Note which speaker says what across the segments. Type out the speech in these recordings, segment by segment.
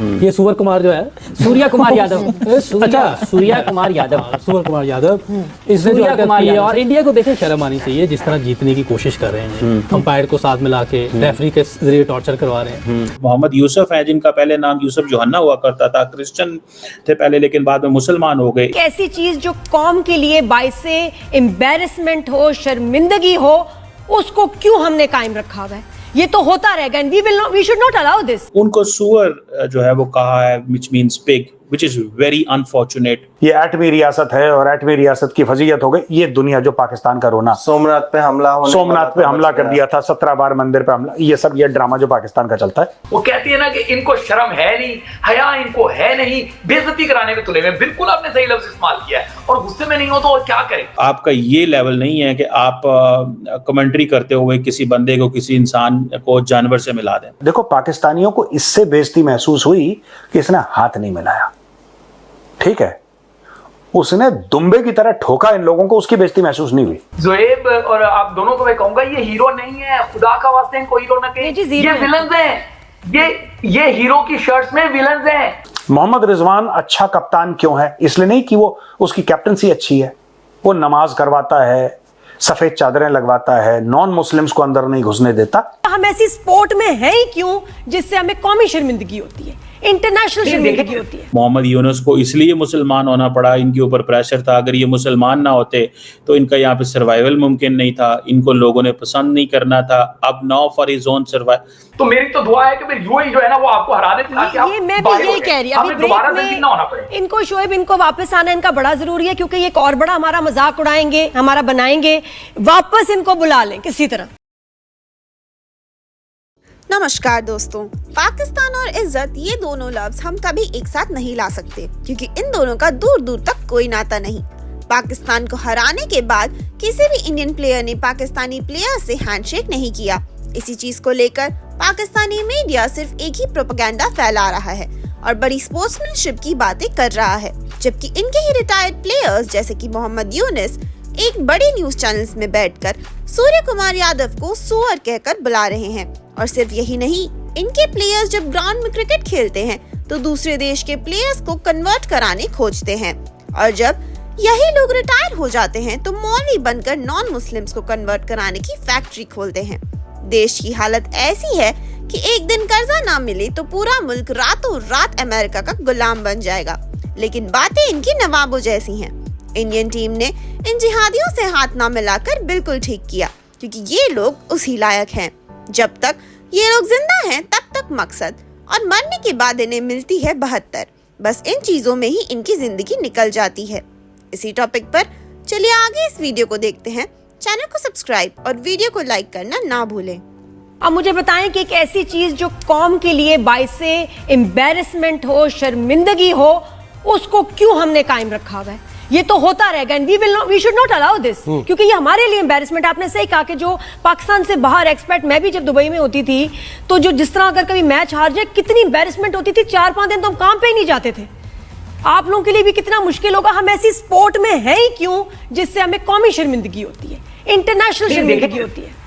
Speaker 1: ये सूर्य कुमार जो है,
Speaker 2: सूर्या कुमार यादव,
Speaker 1: अच्छा
Speaker 2: सूर्या कुमार यादव,
Speaker 1: सूर्य कुमार यादव, इसने जो हरकत की है, और इंडिया को देखें शर्म आनी चाहिए जिस तरह जीतने की कोशिश कर रहे हैं, अंपायर को साथ मिला के रेफरी के जरिए टॉर्चर करवा रहे हैं।
Speaker 3: मोहम्मद यूसुफ है जिनका पहले नाम यूसुफ जोहन्ना हुआ करता था, क्रिश्चियन थे पहले लेकिन बाद में मुसलमान हो गए।
Speaker 4: ऐसी चीज जो कौम के लिए बाइसे एम्बैरेसमेंट हो, शर्मिंदगी हो, उसको क्यों हमने कायम रखा हुआ है? ये तो होता रहेगा and we should not allow this.
Speaker 3: उनको सुअर जो है वो कहा है, which means pig, which is very unfortunate।
Speaker 5: ये एटमी रियासत है और एटमी रियासत की फजीयत हो गई। ये दुनिया जो पाकिस्तान का रोना,
Speaker 6: सोमनाथ पे हमला
Speaker 5: कर दिया था, 17 बार मंदिर पे हमला, ये सब ये ड्रामा जो पाकिस्तान का चलता है।
Speaker 7: वो कहती है ना कि इनको शर्म है नहीं, हया इनको है नहीं, बेइज्जती कराने में तुले हुए। बिल्कुल आपने सही लफ्ज इस्तेमाल किया है, और गुस्से में नहीं हो तो और क्या करें।
Speaker 3: आपका ये लेवल नहीं है कि आप कमेंट्री करते हुए किसी बंदे को, किसी इंसान को जानवर से मिला दें।
Speaker 5: देखो, पाकिस्तानियों को इससे बेइज्जती महसूस हुई कि इसने हाथ नहीं मिलाया, ठीक है, उसने दुम्बे की तरह ठोका इन लोगों को, उसकी बेइज्जती महसूस नहीं हुई।
Speaker 7: जोएब और आप दोनों को मैं कहूंगा ये हीरो नहीं है, खुदा का वास्ते इनको हीरो ना कहें, ये विलन्स हैं, ये हीरो की शर्ट्स में विलन्स हैं।
Speaker 5: मोहम्मद रिजवान अच्छा कप्तान क्यों है? इसलिए नहीं कि वो उसकी कैप्टनसी अच्छी है, वो नमाज करवाता है, सफेद चादरें लगवाता है, नॉन मुस्लिम्स को अंदर नहीं घुसने देता।
Speaker 4: हम ऐसी स्पोर्ट में हैं ही क्यों जिससे हमें कौमी शर्मिंदगी होती है, इंटरनेशनल शर्मिंदगी होती है।
Speaker 3: मोहम्मद यूनुस को इसलिए मुसलमान होना पड़ा, इनके ऊपर प्रेशर था। अगर ये मुसलमान ना होते तो इनका यहाँ पे सर्वाइवल मुमकिन नहीं था, इनको लोगों ने पसंद नहीं करना था। अब now for his own survival.
Speaker 7: तो मेरी तो दुआ है कि फिर यूएई जो है ना वो आपको हरा दे, ताकि आप
Speaker 4: ये मैं भी यही कह रही हूं, अभी
Speaker 7: दोबारा
Speaker 4: ब्रेक
Speaker 7: जिंदगी ना होना पड़े।
Speaker 4: में इनको शोएब, इनको वापस आना इनका बड़ा जरूरी है, क्योंकि ये एक और बड़ा हमारा मजाक उड़ाएंगे, हमारा बनाएंगे, वापस इनको बुला लें किसी तरह।
Speaker 8: नमस्कार दोस्तों, पाकिस्तान और इज्जत ये दोनों लफ्ज हम कभी एक साथ नहीं ला सकते, क्योंकि इन दोनों का दूर दूर तक कोई नाता नहीं। पाकिस्तान को हराने के बाद किसी भी इंडियन प्लेयर ने पाकिस्तानी प्लेयर से हैंडशेक नहीं किया। इसी चीज को लेकर पाकिस्तानी मीडिया सिर्फ एक ही प्रोपेगेंडा फैला रहा है और बड़ी स्पोर्ट्समैनशिप की बातें कर रहा है, जबकि इनके ही रिटायर्ड प्लेयर्स जैसे कि मोहम्मद यूनुस एक बड़े न्यूज चैनल्स में बैठकर सूर्य कुमार यादव को सुअर कहकर बुला रहे हैं। और सिर्फ यही नहीं, इनके प्लेयर्स जब ग्राउंड में क्रिकेट खेलते हैं तो दूसरे देश के प्लेयर्स को कन्वर्ट कराने खोजते हैं, और जब यही लोग रिटायर हो जाते हैं तो मौलवी बनकर नॉन मुस्लिम्स को कन्वर्ट कराने की फैक्ट्री खोलते हैं। देश की हालत ऐसी है कि एक दिन कर्जा ना मिले तो पूरा मुल्क रातों रात अमेरिका का गुलाम बन जाएगा। लेकिन बातें इनकी नवाबों जैसी हैं। इंडियन टीम ने इन जिहादियों से हाथ ना मिलाकर बिल्कुल ठीक किया, क्योंकि ये लोग उसी लायक हैं। जब तक ये लोग जिंदा हैं तब तक मकसद, और मरने के बाद इन्हें मिलती है 72। बस इन चीजों में ही इनकी जिंदगी निकल जाती है। इसी टॉपिक पर चलिए आगे इस वीडियो को देखते हैं। चैनल को सब्सक्राइब और वीडियो को लाइक करना ना भूलें।
Speaker 4: अब मुझे बताएं कि एक ऐसी चीज जो कौम के लिए बाइसे एम्बैरेसमेंट हो, शर्मिंदगी हो, उसको क्यों हमने कायम रखा हुआ है? ये तो होता रहेगा and we should not allow this, क्योंकि ये हमारे लिए एम्बैरेसमेंट। आपने सही कहा कि जो पाकिस्तान से बाहर एक्सपर्ट, मैं भी जब दुबई में होती थी तो जो जिस तरह अगर कभी मैच हार जाए कितनी एम्बैरेसमेंट होती थी, 4-5 दिन तो हम काम पे ही नहीं जाते थे। आप लोगों के लिए भी कितना मुश्किल होगा। हम ऐसी स्पोर्ट में है ही क्यों जिससे हमें कौमी शर्मिंदगी होती है, इंटरनेशनल शर्मिंदगी होती है।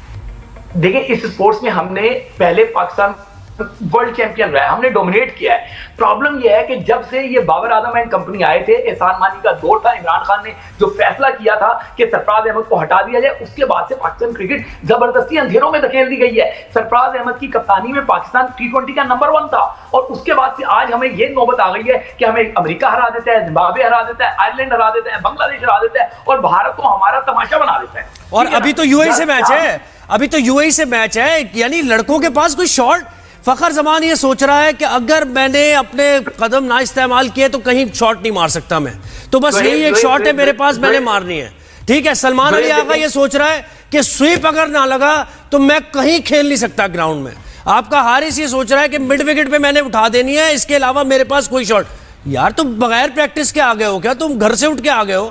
Speaker 7: देखिए, इस स्पोर्ट्स में हमने पहले पाकिस्तान वर्ल्ड चैंपियन रहा है, हमने डोमिनेट किया है। प्रॉब्लम यह है कि जब से ये बाबर आजम एंड कंपनी आए थे, एहसान मानी का दौर था, इमरान खान ने जो फैसला किया था कि सरफराज अहमद को हटा दिया जाए, उसके बाद से पाकिस्तान क्रिकेट जबरदस्ती अंधेरों में धकेल दी गई है। सरफराज अहमद की कप्तानी में पाकिस्तान T20 का नंबर 1 था, और उसके बाद से आज हमें ये नौबत आ गई है कि हमें अमेरिका हरा देता है, जिम्बाब्वे हरा देता है, आयरलैंड हरा देता है, बांग्लादेश हरा देता है, और भारत को हमारा तमाशा बना देता है।
Speaker 9: और अभी तो यूएई से मैच है, अभी तो यूएई से मैच है, यानी लड़कों के पास कोई शॉट। फखर जमान ये सोच रहा है कि अगर मैंने अपने कदम ना इस्तेमाल किए तो कहीं शॉट नहीं मार सकता मैं, तो बस यही एक शॉट है मेरे पास, मैंने मारनी है। ठीक है, सलमान अली आगा ये सोच रहा है कि स्वीप अगर ना लगा तो मैं कहीं खेल नहीं सकता ग्राउंड में। आपका हारिस ये सोच रहा है कि मिड विकेट पे मैंने उठा देनी है, इसके अलावा मेरे पास कोई शॉट। यार तुम बगैर प्रैक्टिस के आ गए हो क्या? तुम घर से उठ के आ गए हो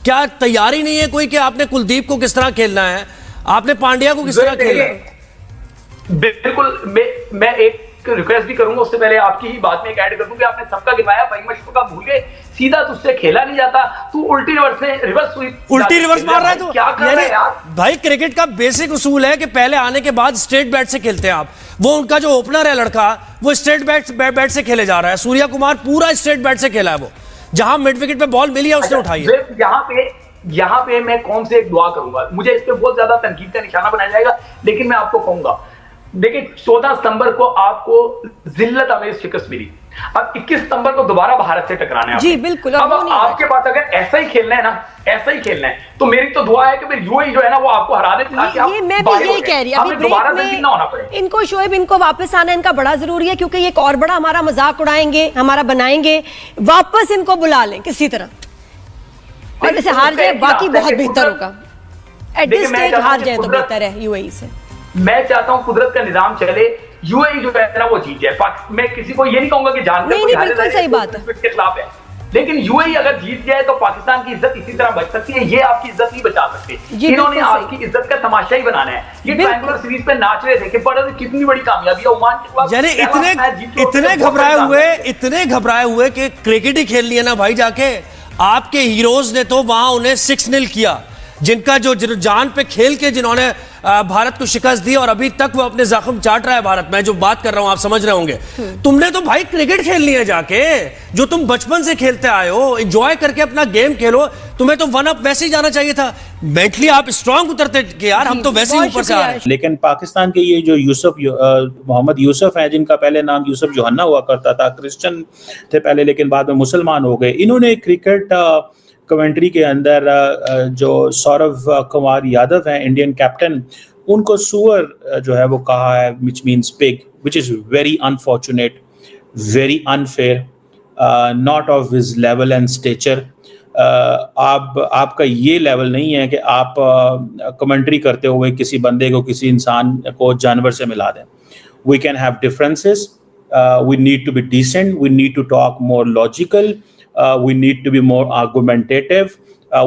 Speaker 9: क्या? तैयारी नहीं है कोई कि आपने कुलदीप को किस तरह खेलना है, आपने पांड्या को किस तरह खेलना है?
Speaker 7: बिल्कुल, मैं एक रिक्वेस्ट भी करूंगा, उससे पहले आपकी ही बात में एक ऐड कर दूं कि आपने सबका गिनवाया, भाई का भूल गए, सीधा तुझसे खेला नहीं जाता, तू उल्टी रिवर्स में रिवर्स स्वीप,
Speaker 9: उल्टी रिवर्स मार रहा है। तो
Speaker 7: क्या कर रहा है यार?
Speaker 9: भाई क्रिकेट का बेसिक उसूल है कि पहले आने के बाद स्ट्रेट बैट से खेलते हैं आप। वो उनका जो ओपनर है लड़का, वो स्ट्रेट बैट से खेले जा रहा है। सूर्या कुमार पूरा स्ट्रेट बैट से खेला है, वो जहां मिड विकेट पे बॉल मिली है उसने उठाई है।
Speaker 7: यहाँ पे मैं कौन से एक दुआ करूंगा, मुझे इस पे बहुत ज्यादा तनकीद का निशाना बनाया जाएगा, लेकिन मैं आपको कहूंगा, देखिए 14 सितंबर को आपको जिल्लत अमेज शिकस्त मिली, अब 21 सितंबर को दोबारा भारत से टकराना है।
Speaker 4: जी बिल्कुल।
Speaker 7: अब आपके पास अगर ऐसा ही खेलना है ना, ऐसा ही खेलना है, तो मेरी तो दुआ है कि फिर यूएई जो है ना वो आपको हरा दे, ताकि आप
Speaker 4: ये मैं भी यही कह रही हूं, अभी
Speaker 7: दोबारा
Speaker 4: ब्रेक
Speaker 7: से ना होना पड़े।
Speaker 4: में इनको शोएब, इनको वापस आना इनका बड़ा जरूरी है, क्योंकि ये एक और बड़ा हमारा मजाक उड़ाएंगे, हमारा बनाएंगे, वापस इनको बुला लें किसी तरह, और जैसे हार जाए बाकी बहुत बेहतर होगा। एट दिस स्टेज हार जाए तो बेहतर है यूएई से। मैं चाहता हूं कुदरत का निजाम चले, यूएई जो है ना वो जीत जाए। मैं किसी को ये नहीं कहूंगा कि जानकर नहीं, बिल्कुल सही बात है,
Speaker 7: के खिलाफ है, लेकिन यूएई अगर जीत जाए तो पाकिस्तान की इज्जत इसी तरह बच सकती है, ये आपकी इज्जत नहीं बचा सकते। इन्होंने आपकी इज्जत का तमाशा ही बनाना है। ये ट्रायंगुलर सीरीज पे नाच रहे थे कि बड़ा कितनी बड़ी कामयाबी है ओमान के खिलाफ,
Speaker 9: यानी इतने घबराए हुए कि क्रिकेट ही खेल लिया ना भाई जाके। आपके हीरोज ने तो वहां उन्हें 6-0 किया, जिनका जो जान पे खेल के जिन्होंने भारत को शिकस्त दी, और अभी तक वो अपने जख्म चाट रहा है भारत। मैं जो बात कर रहा हूं आप समझ रहे होंगे। तुमने तो भाई क्रिकेट खेलनी है जाके, जो तुम बचपन से खेलते आए हो, एंजॉय करके अपना गेम खेलो। तुम्हें तो वन अप वैसे ही जाना चाहिए था, मेंटली आप स्ट्रांग उतरते कि यार हम तो वैसे ही ऊपर से आ रहे हैं।
Speaker 3: लेकिन पाकिस्तान के ये जो मोहम्मद यूसुफ हैं, जिनका पहले नाम यूसुफ जोहन्ना हुआ करता था, क्रिश्चियन थे पहले लेकिन बाद में मुसलमान हो गए, इन्होंने क्रिकेट कमेंट्री के अंदर जो सौरव कुमार यादव हैं, इंडियन कैप्टन, उनको सुअर जो है वो कहा है, which means pig, which is very unfortunate, very unfair, not of his level and stature. आपका ये लेवल नहीं है कि आप कमेंट्री करते हुए किसी बंदे को, किसी इंसान को जानवर से मिला दें। We can have differences, we need to be decent, we need to talk more logical, we need to be more argumentative,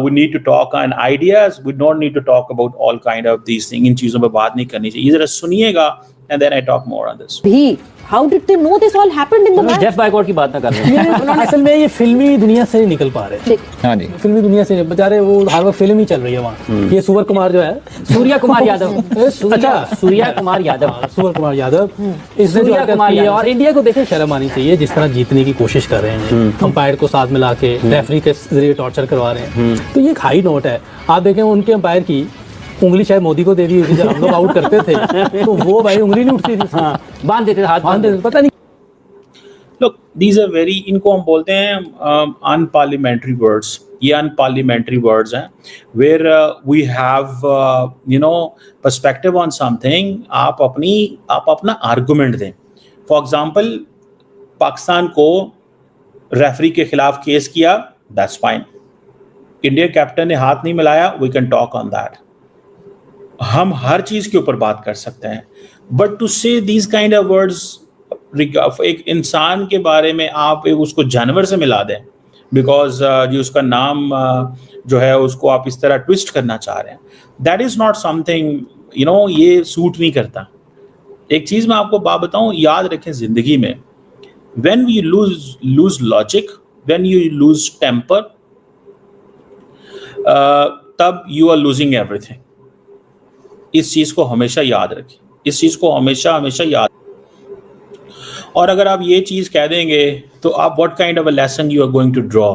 Speaker 3: we need to talk on ideas, we don't need to talk about all kind of these things। इन चीज़ों पे बात नहीं करनी चाहिए। जरा सुनिएगा and then I talk more on this।
Speaker 2: How did they know this all happened in the match? Jeff boycott की बात ना कर रहे हैं।
Speaker 1: असल में ये फिल्मी दुनिया से नहीं निकल पा रहे।
Speaker 6: हाँ जी,
Speaker 1: फिल्मी दुनिया से बेचारे, वो हर वक्त फिल्म ही चल रही है वहाँ। ये सूर्य कुमार जो है,
Speaker 2: सूर्या कुमार यादव, अच्छा सूर्या कुमार यादव,
Speaker 1: सूर्य कुमार यादव, इसने जो हरकत की है, और इंडिया को देखें शर्म आनी चाहिए जिस तरह जीतने की कोशिश कर रहे हैं, अंपायर को साथ मिला के रेफरी के जरिए टॉर्चर करवा रहे हैं। तो ये एक हाई नोट है। आप देखें उनके अंपायर की उंगली शायद मोदी को दे दी थी, जब हम लोग आउट करते थे तो वो भाई उंगली नहीं उठती थी,
Speaker 2: बांध देते थे, हाथ बांध देते,
Speaker 1: पता नहीं।
Speaker 3: Look, these are very, इनको हम बोलते हैं unparliamentary words। ये unparliamentary words हैं where we have perspective on something। आप अपना argument दें। For example, पाकिस्तान को रेफरी के खिलाफ केस किया, that's fine। इंडिया कैप्टन ने हाथ नहीं मिलाया, we can talk on that। हम हर चीज के ऊपर बात कर सकते हैं, बट टू से दीज काइंड ऑफ वर्ड्स, एक इंसान के बारे में आप उसको जानवर से मिला दें बिकॉज जो उसका नाम जो है उसको आप इस तरह ट्विस्ट करना चाह रहे हैं, दैट इज नॉट समथिंग, ये सूट नहीं करता। एक चीज मैं आपको बात बताऊं, याद रखें जिंदगी में, when we lose logic, when you lose temper, तब यू आर लूजिंग एवरीथिंग। इस चीज को हमेशा याद रखें, इस चीज को हमेशा याद। और अगर आप ये चीज कह देंगे तो आप what kind of a lesson you are going to draw